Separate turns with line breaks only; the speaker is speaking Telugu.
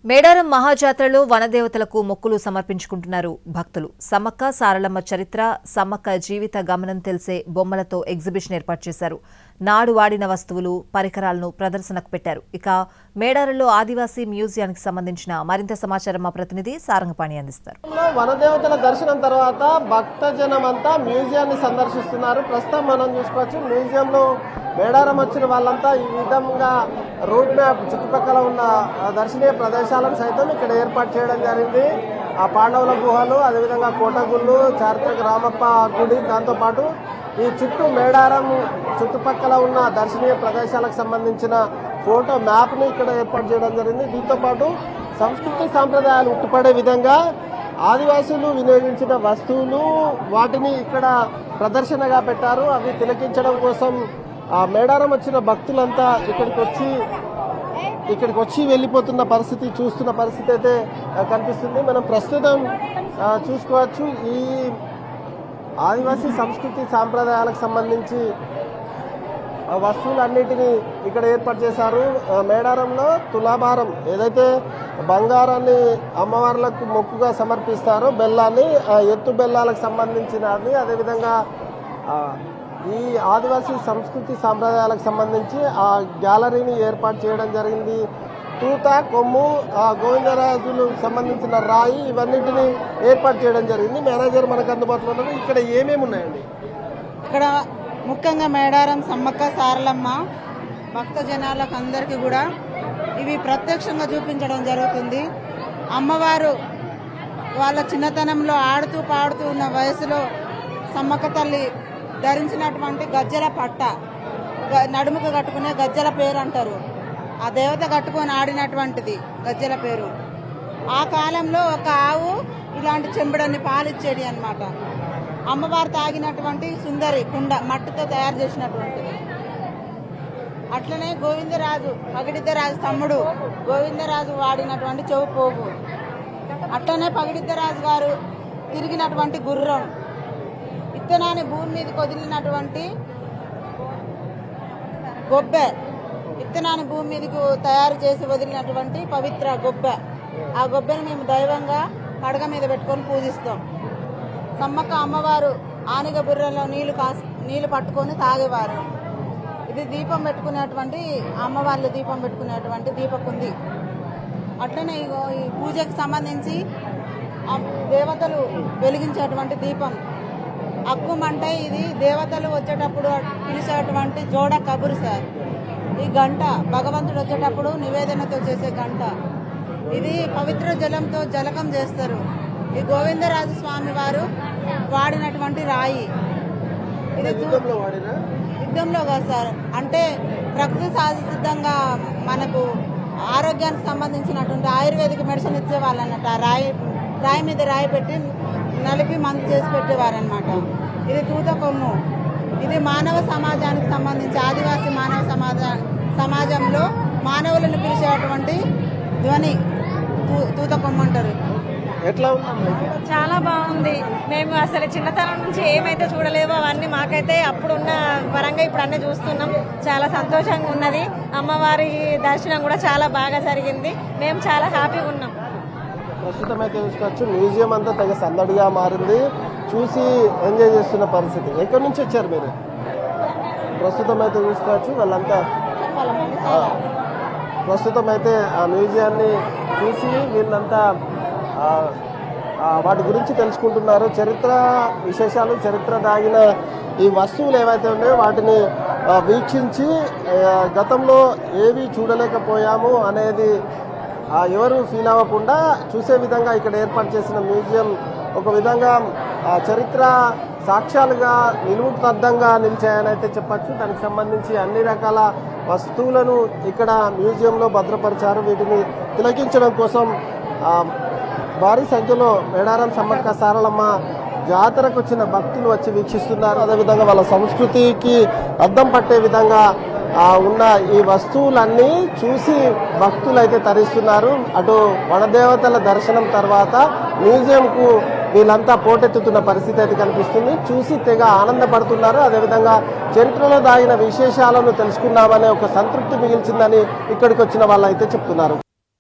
మేడారం మహాజాతరలో వనదేవతలకు మొక్కులు సమర్పించుకుంటున్నారు భక్తులు. సమ్మక్క సారలమ్మ చరిత్ర, సమ్మక్క జీవిత గమనం తెలిసే బొమ్మలతో ఎగ్జిబిషన్ ఏర్పాటు చేశారు. నాడు వాడిన వస్తువులు, పరికరాలను ప్రదర్శనకు పెట్టారు. ఇక మేడారంలో ఆదివాసీ మ్యూజియానికి సంబంధించిన మరింత సమాచారం మా ప్రతినిధి సారంగపాణి అందిస్తారు.
వనదేవతల దర్శనం తర్వాత భక్తజనమంతా మ్యూజియాన్ని సందర్శిస్తున్నారు. ప్రస్తుతం మనం చూసుకోవచ్చు, మ్యూజియంలో మేడారం వచ్చిన వాళ్ళంతా ఈ విధంగా రూట్ మ్యాప్ చుట్టుపక్కల ఉన్న దర్శనీయ ప్రదేశాలను సైతం ఇక్కడ ఏర్పాటు చేయడం జరిగింది. ఆ పాండవుల గుహలు, అదేవిధంగా కోటగుళ్ళు, చారిత్రక రామప్ప గుడి, దాంతోపాటు ఈ చుట్టూ మేడారం చుట్టుపక్కల ఉన్న దర్శనీయ ప్రదేశాలకు సంబంధించిన ఫోటో మ్యాప్ని ఇక్కడ ఏర్పాటు చేయడం జరిగింది. దీంతోపాటు సంస్కృతి సాంప్రదాయాలు ఉట్టుపడే విధంగా ఆదివాసులు వినియోగించిన వస్తువులు, వాటిని ఇక్కడ ప్రదర్శనగా పెట్టారు. అవి తిలకించడం కోసం మేడారం వచ్చిన భక్తులంతా ఇక్కడికి వచ్చి వెళ్ళిపోతున్న పరిస్థితి, చూస్తున్న పరిస్థితి అయితే కనిపిస్తుంది. మనం ప్రస్తుతం చూసుకోవచ్చు, ఈ ఆదివాసీ సంస్కృతి సాంప్రదాయాలకు సంబంధించి వస్తువులన్నిటినీ ఇక్కడ ఏర్పాటు చేశారు. మేడారంలో తులాభారం, ఏదైతే బంగారాన్ని అమ్మవార్లకు మొక్కుగా సమర్పిస్తారో బెల్లాన్ని, ఎత్తు బెల్లాలకు సంబంధించినది, అదేవిధంగా ఈ ఆదివాసీ సంస్కృతి సాంప్రదాయాలకు సంబంధించి ఆ గ్యాలరీని ఏర్పాటు చేయడం జరిగింది. తూత, కొమ్ము, గోవిందరాజులు సంబంధించిన రాయి, ఇవన్నిటిని ఏర్పాటు చేయడం జరిగింది. మేనేజర్ మనకు అందుబాటులో ఉన్నారు. ఇక్కడ ఏమేమి ఉన్నాయండి?
ఇక్కడ ముఖ్యంగా మేడారం సమ్మక్క సారలమ్మ భక్త జనాలకు అందరికీ కూడా ఇవి ప్రత్యక్షంగా చూపించడం జరుగుతుంది. అమ్మవారు వాళ్ళ చిన్నతనంలో ఆడుతూ పాడుతూ ఉన్న వయసులో సమ్మక్క తల్లి ధరించినటువంటి గజ్జల పట్ట, నడుముకు కట్టుకునే గజ్జల పేరు అంటారు. ఆ దేవత కట్టుకొని ఆడినటువంటిది గజ్జల పేరు. ఆ కాలంలో ఒక ఆవు ఇలాంటి చెంబుడన్ని పాలిచ్చేది అన్నమాట. అమ్మవారు తాగినటువంటి సుందరి కుండ, మట్టితో తయారు చేసినటువంటిది. అట్లనే గోవిందరాజు, పగిడిద్దరాజు తమ్ముడు గోవిందరాజు వాడినటువంటి చెవు పోగు, అట్లనే పగిడిద్దరాజు గారు తిరిగినటువంటి గుర్రం, విత్తనాన్ని భూమి మీదకి వదిలినటువంటి గొబ్బె, విత్తనాన్ని భూమి మీదకు తయారు చేసి వదిలినటువంటి పవిత్ర గొబ్బె. ఆ గొబ్బెని మేము దైవంగా పడగ మీద పెట్టుకొని పూజిస్తాం. సమ్మక్క అమ్మవారు ఆనిగ బుర్రలో నీళ్లు పట్టుకొని తాగేవారు. ఇది దీపం పెట్టుకునేటువంటి, అమ్మవార్లు దీపం పెట్టుకునేటువంటి దీపకుంది. అట్లనే ఈ పూజకు సంబంధించి దేవతలు వెలిగించేటువంటి దీపం అక్కుమంటే, ఇది దేవతలు వచ్చేటప్పుడు పిలిచేటువంటి జోడ కబురు సార్. ఈ గంట భగవంతుడు వచ్చేటప్పుడు నివేదనతో చేసే గంట. ఇది పవిత్ర జలంతో జలకం చేస్తారు. ఈ గోవిందరాజు స్వామి వారు వాడినటువంటి రాయి. ఇది యుద్ధంలో కాదు సార్, అంటే ప్రకృతి సహజసిద్ధంగా మనకు ఆరోగ్యానికి సంబంధించినటువంటి ఆయుర్వేదిక్ మెడిసిన్ ఇచ్చేవాళ్ళు అన్నట్టు. ఆ రాయి మీద రాయి పెట్టి నలిపి మందు చేసి పెట్టేవారనమాట. ఇది తూత కొమ్ము. ఇది మానవ సమాజానికి సంబంధించి, ఆదివాసీ మానవ సమాజంలో మానవులను పిలిచేటువంటి ధ్వని తూత కొమ్ము అంటారు.
ఎట్లా ఉంది?
చాలా బాగుంది. మేము అసలు చిన్నతనం నుంచి ఏమైతే చూడలేవో అవన్నీ మాకైతే అప్పుడున్న పరంగా ఇప్పుడు అన్నీ చూస్తున్నాం. చాలా సంతోషంగా ఉన్నది. అమ్మవారి దర్శనం కూడా చాలా బాగా జరిగింది. మేము చాలా హ్యాపీగా ఉన్నాం.
ప్రస్తుతం అయితే చూసుకోవచ్చు, మ్యూజియం అంతా తెగ సందడిగా మారింది. చూసి ఎంజాయ్ చేస్తున్న పరిస్థితి. ఎక్కడి నుంచి వచ్చారు మీరు? ప్రస్తుతం అయితే చూసుకోవచ్చు, వాళ్ళంతా ప్రస్తుతం అయితే ఆ మ్యూజియాన్ని చూసి వీళ్ళంతా వాటి గురించి తెలుసుకుంటున్నారు. చరిత్ర విశేషాలు, చరిత్ర దాగిన ఈ వస్తువులు ఏవైతే ఉన్నాయో వాటిని వీక్షించి గతంలో ఏవి చూడలేకపోయాము అనేది ఎవరు ఫీల్ అవ్వకుండా చూసే విధంగా ఇక్కడ ఏర్పాటు చేసిన మ్యూజియం ఒక విధంగా చరిత్ర సాక్ష్యాలుగా నిలువుతద్దంగా నిలిచాయని అయితే చెప్పచ్చు. దానికి సంబంధించి అన్ని రకాల వస్తువులను ఇక్కడ మ్యూజియంలో భద్రపరిచారు. వీటిని తిలకించడం కోసం భారీ సంఖ్యలో మేడారం సమ్మక్క సారలమ్మ జాతరకు వచ్చిన భక్తులు వచ్చి వీక్షిస్తున్నారు. అదేవిధంగా వాళ్ళ సంస్కృతికి అద్దం పట్టే విధంగా ఉన్న ఈ వస్తువులన్నీ చూసి భక్తులు అయితే తరిస్తున్నారు. అటు వనదేవతల దర్శనం తర్వాత మ్యూజియంకు వీళ్ళంతా పోటెత్తుతున్న పరిస్థితి అయితే కనిపిస్తుంది. చూసి తెగ ఆనందపడుతున్నారు. అదేవిధంగా చరిత్రలో దాగిన విశేషాలను తెలుసుకున్నామనే ఒక సంతృప్తి మిగిల్చిందని ఇక్కడికి వచ్చిన వాళ్ళు అయితే చెప్తున్నారు.